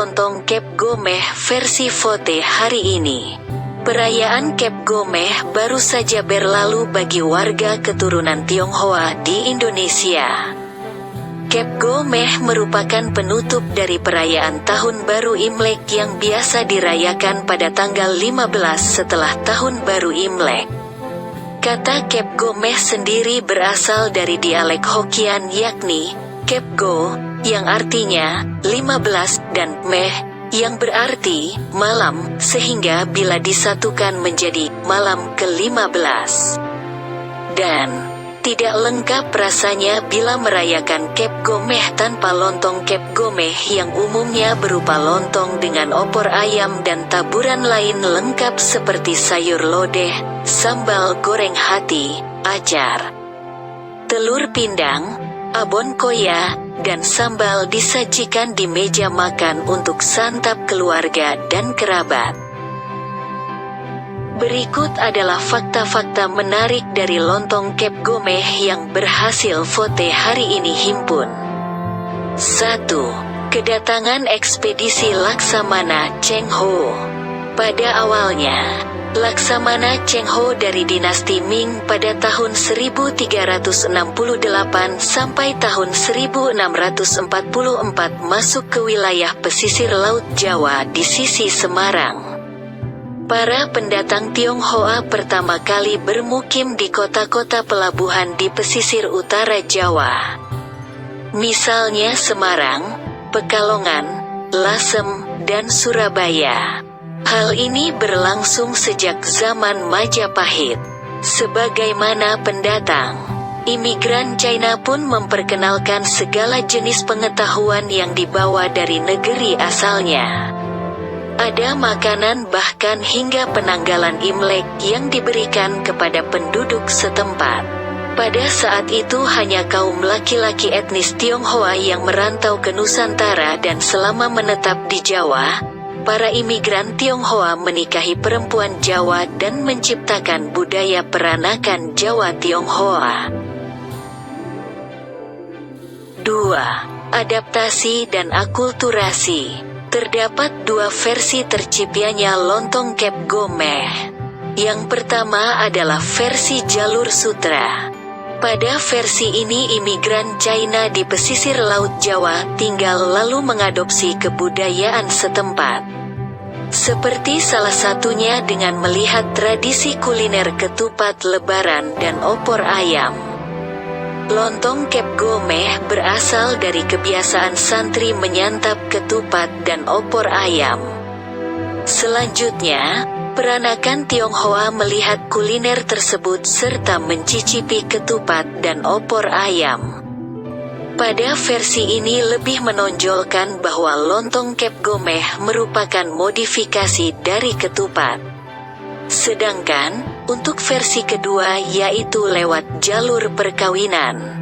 lontong Cap Gomeh versi Vote hari ini. Perayaan Cap Gomeh baru saja berlalu bagi warga keturunan Tionghoa di Indonesia. Cap Gomeh merupakan penutup dari perayaan Tahun Baru Imlek yang biasa dirayakan pada tanggal 15 setelah Tahun Baru Imlek. Kata Cap Gomeh sendiri berasal dari dialek Hokkien yakni Cap Go, yang artinya 15, dan Meh, yang berarti malam, sehingga bila disatukan menjadi malam ke-15. Dan tidak lengkap rasanya bila merayakan Cap Gomeh tanpa lontong Cap Gomeh yang umumnya berupa lontong dengan opor ayam dan taburan lain lengkap seperti sayur lodeh, sambal goreng hati, acar, telur pindang, abon koya, dan sambal disajikan di meja makan untuk santap keluarga dan kerabat. Berikut adalah fakta-fakta menarik dari lontong Cap Gomeh yang berhasil Vote hari ini himpun. 1. Kedatangan ekspedisi Laksamana Cheng Ho. Pada awalnya, Laksamana Cheng Ho dari dinasti Ming pada tahun 1368 sampai tahun 1644 masuk ke wilayah pesisir Laut Jawa di sisi Semarang. Para pendatang Tionghoa pertama kali bermukim di kota-kota pelabuhan di pesisir utara Jawa. Misalnya Semarang, Pekalongan, Lasem, dan Surabaya. Hal ini berlangsung sejak zaman Majapahit. Sebagaimana pendatang, imigran China pun memperkenalkan segala jenis pengetahuan yang dibawa dari negeri asalnya. Ada makanan bahkan hingga penanggalan Imlek yang diberikan kepada penduduk setempat. Pada saat itu hanya kaum laki-laki etnis Tionghoa yang merantau ke Nusantara dan selama menetap di Jawa, para imigran Tionghoa menikahi perempuan Jawa dan menciptakan budaya peranakan Jawa Tionghoa. 2. Adaptasi dan akulturasi. Terdapat dua versi terciptanya lontong Cap Gomeh. Yang pertama adalah versi jalur sutra. Pada versi ini imigran China di pesisir Laut Jawa tinggal lalu mengadopsi kebudayaan setempat. Seperti salah satunya dengan melihat tradisi kuliner ketupat lebaran dan opor ayam. Lontong Cap Gomeh berasal dari kebiasaan santri menyantap ketupat dan opor ayam. Selanjutnya, peranakan Tionghoa melihat kuliner tersebut serta mencicipi ketupat dan opor ayam. Pada versi ini lebih menonjolkan bahwa lontong Cap Gomeh merupakan modifikasi dari ketupat. Sedangkan, untuk versi kedua yaitu lewat jalur perkawinan.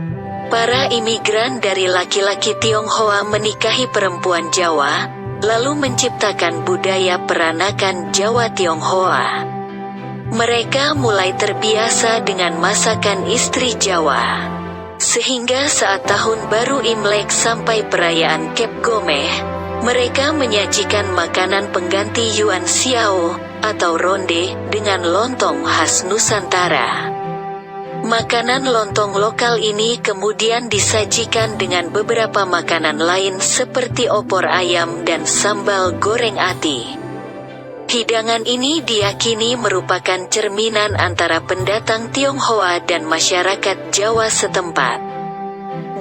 Para imigran dari laki-laki Tionghoa menikahi perempuan Jawa, lalu menciptakan budaya peranakan Jawa Tionghoa. Mereka mulai terbiasa dengan masakan istri Jawa. Sehingga saat Tahun Baru Imlek sampai perayaan Cap Gomeh, mereka menyajikan makanan pengganti Yuan Xiao, atau ronde, dengan lontong khas Nusantara. Makanan lontong lokal ini kemudian disajikan dengan beberapa makanan lain seperti opor ayam dan sambal goreng ati. Hidangan ini diyakini merupakan cerminan antara pendatang Tionghoa dan masyarakat Jawa setempat.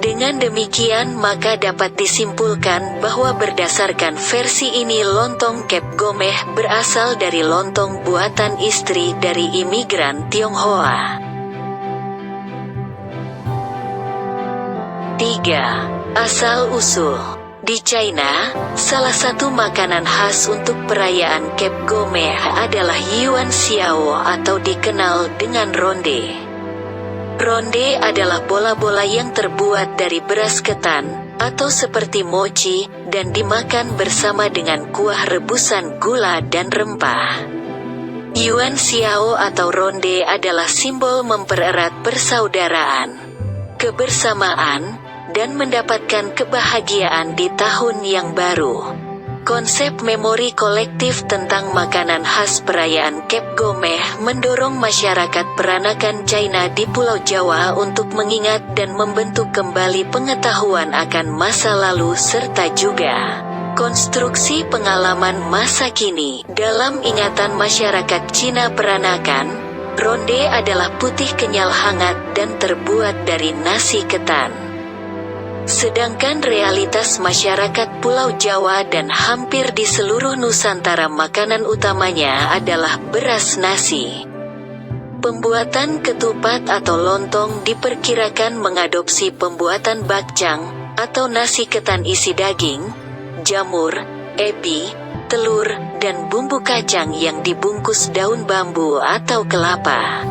Dengan demikian maka dapat disimpulkan bahwa berdasarkan versi ini lontong Cap Gomeh berasal dari lontong buatan istri dari imigran Tionghoa. 3. Asal-usul. Di China, salah satu makanan khas untuk perayaan Cap Gomeh adalah Yuan Xiao atau dikenal dengan ronde. Ronde adalah bola-bola yang terbuat dari beras ketan, atau seperti mochi, dan dimakan bersama dengan kuah rebusan gula dan rempah. Yuan Xiao atau ronde adalah simbol mempererat persaudaraan, kebersamaan, dan mendapatkan kebahagiaan di tahun yang baru. Konsep memori kolektif tentang makanan khas perayaan Cap Gomeh mendorong masyarakat peranakan China di Pulau Jawa untuk mengingat dan membentuk kembali pengetahuan akan masa lalu serta juga konstruksi pengalaman masa kini. Dalam ingatan masyarakat Cina peranakan, ronde adalah putih kenyal hangat dan terbuat dari nasi ketan. Sedangkan realitas masyarakat Pulau Jawa dan hampir di seluruh Nusantara makanan utamanya adalah beras nasi. Pembuatan ketupat atau lontong diperkirakan mengadopsi pembuatan bakcang atau nasi ketan isi daging, jamur, ebi, telur, dan bumbu kacang yang dibungkus daun bambu atau kelapa.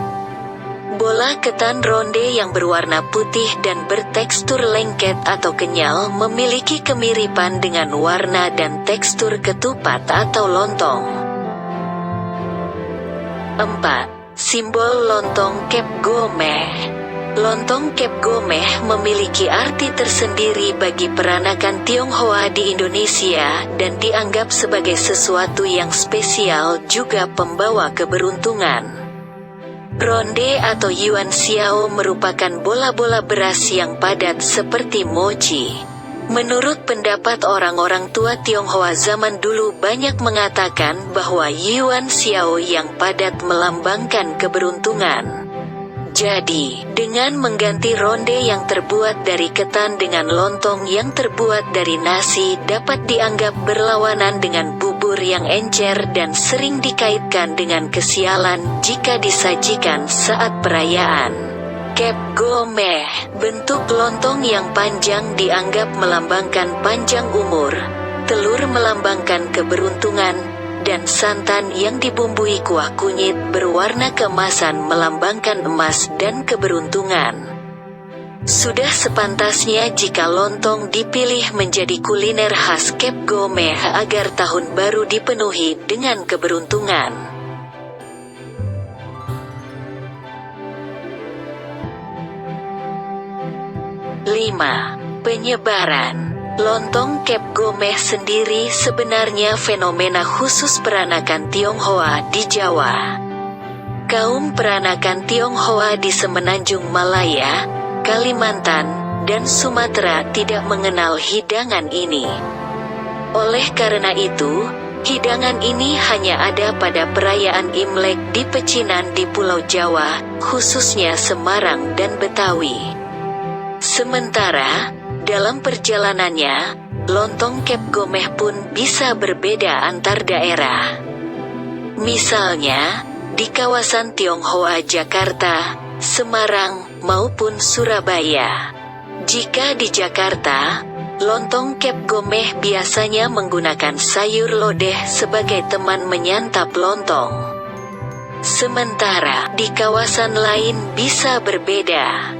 Bola ketan ronde yang berwarna putih dan bertekstur lengket atau kenyal memiliki kemiripan dengan warna dan tekstur ketupat atau lontong. 4. Simbol lontong Cap Gomeh. Lontong Cap Gomeh memiliki arti tersendiri bagi peranakan Tionghoa di Indonesia dan dianggap sebagai sesuatu yang spesial juga pembawa keberuntungan. Ronde atau Yuan Xiao merupakan bola-bola beras yang padat seperti mochi. Menurut pendapat orang-orang tua Tionghoa zaman dulu banyak mengatakan bahwa Yuan Xiao yang padat melambangkan keberuntungan. Jadi, dengan mengganti ronde yang terbuat dari ketan dengan lontong yang terbuat dari nasi dapat dianggap berlawanan dengan bubur yang encer dan sering dikaitkan dengan kesialan jika disajikan saat perayaan Cap Gomeh. Bentuk lontong yang panjang dianggap melambangkan panjang umur, telur melambangkan keberuntungan, dan santan yang dibumbui kuah kunyit berwarna keemasan melambangkan emas dan keberuntungan. Sudah sepantasnya jika lontong dipilih menjadi kuliner khas Cap Gomeh agar tahun baru dipenuhi dengan keberuntungan. 5. Penyebaran. Lontong Cap Gomeh sendiri sebenarnya fenomena khusus peranakan Tionghoa di Jawa. Kaum peranakan Tionghoa di Semenanjung Malaya, Kalimantan, dan Sumatera tidak mengenal hidangan ini. Oleh karena itu, hidangan ini hanya ada pada perayaan Imlek di pecinan di Pulau Jawa, khususnya Semarang dan Betawi. Sementara, dalam perjalanannya, lontong Cap Gomeh pun bisa berbeda antar daerah. Misalnya, di kawasan Tionghoa Jakarta, Semarang, maupun Surabaya. Jika di Jakarta, lontong Cap Gomeh biasanya menggunakan sayur lodeh sebagai teman menyantap lontong. Sementara di kawasan lain bisa berbeda.